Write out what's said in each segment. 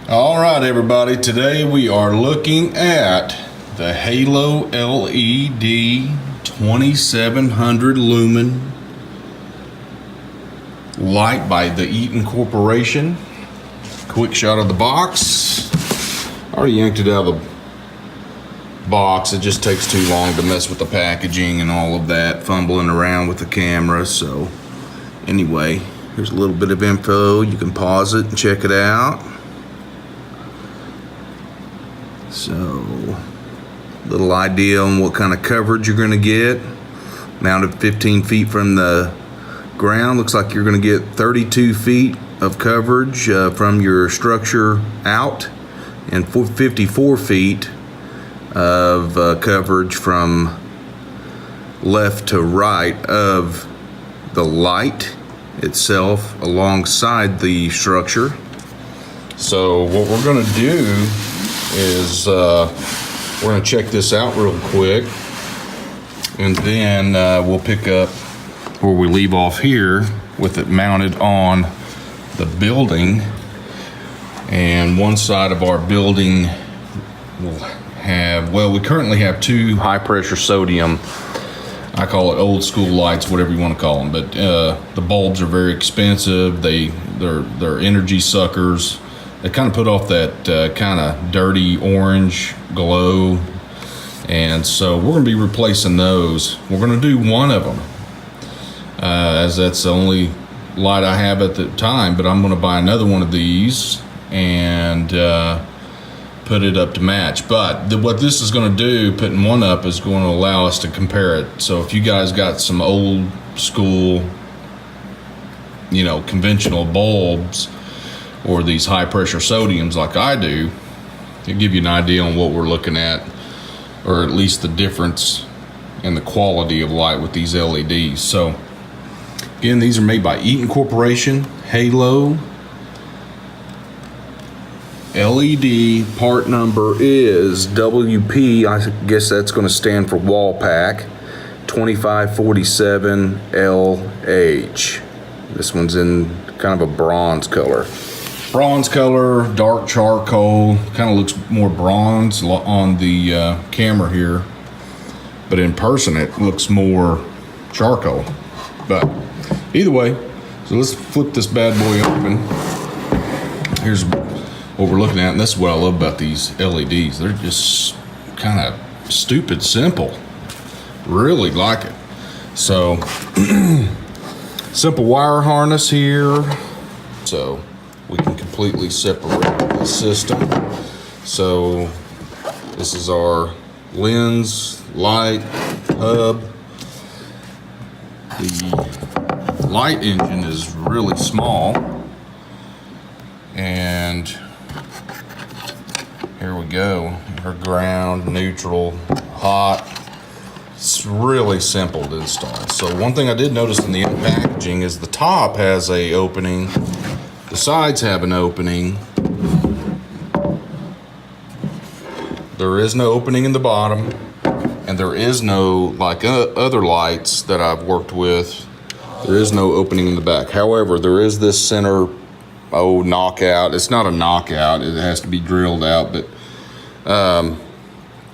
All right, everybody, today we are looking at the Halo LED 2700 lumen light by the EATON Corporation. Quick shot of the box. I already yanked it out of the box. It just takes too long to mess with the packaging and all of that, fumbling around with the camera. So anyway, here's a little bit of info. You can pause it and check it out. So, little idea on what kind of coverage you're going to get. Mounted 15 feet from the ground. Looks like you're going to get 32 feet of coverage from your structure out, and 54 feet of coverage from left to right of the light itself alongside the structure. So what we're going to do is we're going to check this out real quick, and then we'll pick up where we leave off here with it mounted on the building. And one side of our building will have, well, we currently have two high pressure sodium, I call it old school lights, whatever you want to call them, but the bulbs are very expensive. They're energy suckers. They kind of put off that kind of dirty orange glow, and so we're going to be replacing those. We're going to do one of them, as that's the only light I have at the time, but I'm going to buy another one of these and put it up to match. But what this is going to do, putting one up, is going to allow us to compare it. So if you guys got some old school, conventional bulbs, or these high pressure sodiums like I do, it'll give you an idea on what we're looking at, or at least the difference in the quality of light with these LEDs. So again, these are made by EATON Corporation. Halo LED, part number is WP, I guess that's going to stand for wall pack, 2547LH. This one's in kind of a bronze color. Dark charcoal, kind of looks more bronze on the camera here, but in person it looks more charcoal. But either way, so let's flip this bad boy open. Here's what we're looking at, and that's what I love about these LEDs. They're just kind of stupid simple. Really like it. So simple wire harness here, so we can completely separate the system. So this is our lens, light, hub. The light engine is really small, and here we go. Our ground, neutral, hot. It's really simple to install. So one thing I did notice in the packaging is the top has a opening. The sides have an opening. There is no opening in the bottom, and there is no, like other lights that I've worked with, there is no opening in the back. However, there is this center, knockout. It's not a knockout, it has to be drilled out, but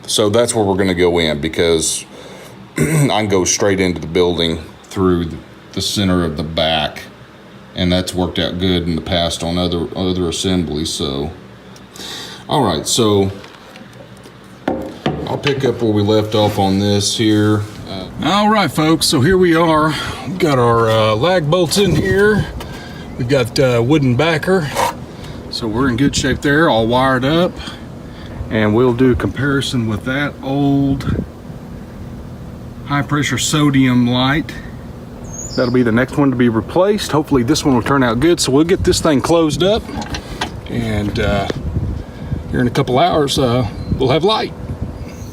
so that's where we're going to go in, because I can go straight into the building through the center of the back. And that's worked out good in the past on other assemblies. So, all right, so I'll pick up where we left off on this here. All right, folks, so here we are. We've got our lag bolts in here. We've got wooden backer. So we're in good shape there, all wired up. And we'll do a comparison with that old high pressure sodium light. That'll be the next one to be replaced. Hopefully this one will turn out good. So we'll get this thing closed up, and here in a couple hours we'll have light.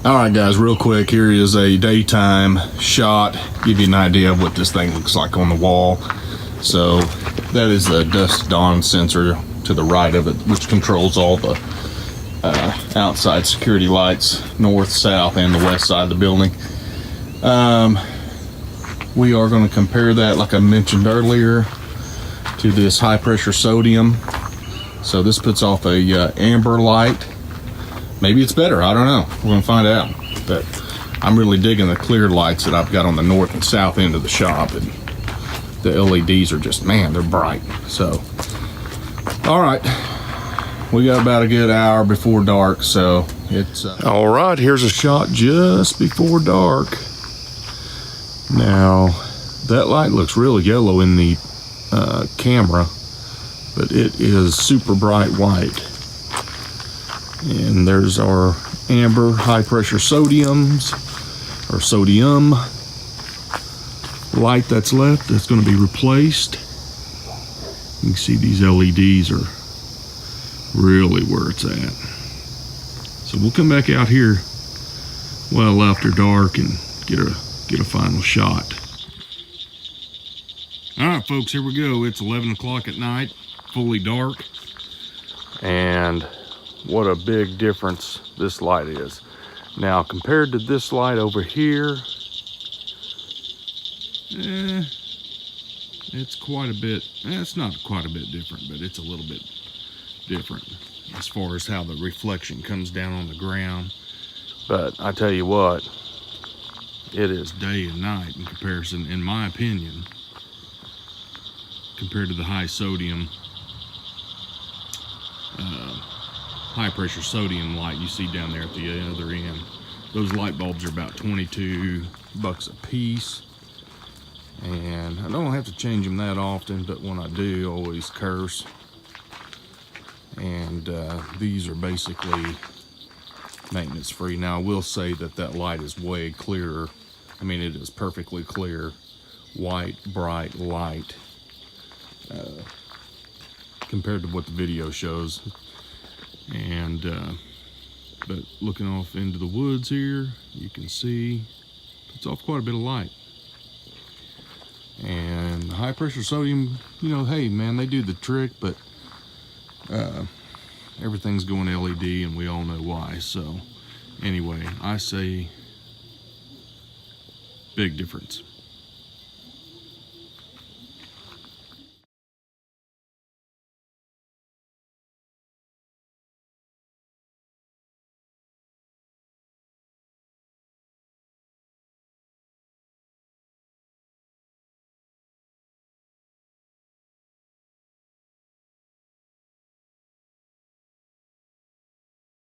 All right, guys, real quick, here is a daytime shot, give you an idea of what this thing looks like on the wall. So that is the dusk dawn sensor to the right of it, which controls all the outside security lights, north, south, and the west side of the building. We are going to compare that, like I mentioned earlier, to this high pressure sodium So this puts off a amber light. Maybe it's better, I don't know. We're gonna find out. But I'm really digging the clear lights that I've got on the north and south end of the shop, and the LEDs are just, man, they're bright. So, all right, we got about a good hour before dark, so it's... All right, here's a shot just before dark. Now, that light looks really yellow in the camera, but it is super bright white. And there's our amber high pressure sodiums, or sodium light that's left that's going to be replaced. You can see these LEDs are really where it's at. So we'll come back out here well after dark and get a final shot. All right, folks, here we go. It's 11 o'clock at night, fully dark, and what a big difference this light is. Now, compared to this light over here, it's quite a bit, it's not quite a bit different, but it's a little bit different as far as how the reflection comes down on the ground. But I tell you what, it is day and night in comparison, in my opinion, compared to the high sodium, high pressure sodium light you see down there at the other end. Those light bulbs are about 22 bucks a piece, and I don't have to change them that often, but when I do, I always curse. And these are basically maintenance free. Now, I will say that that light is way clearer. I mean, it is perfectly clear, white, bright light, compared to what the video shows. And but looking off into the woods here, you can see it's off quite a bit of light. And high pressure sodium, you know, hey man, they do the trick, but everything's going LED, and we all know why. So anyway, I say big difference.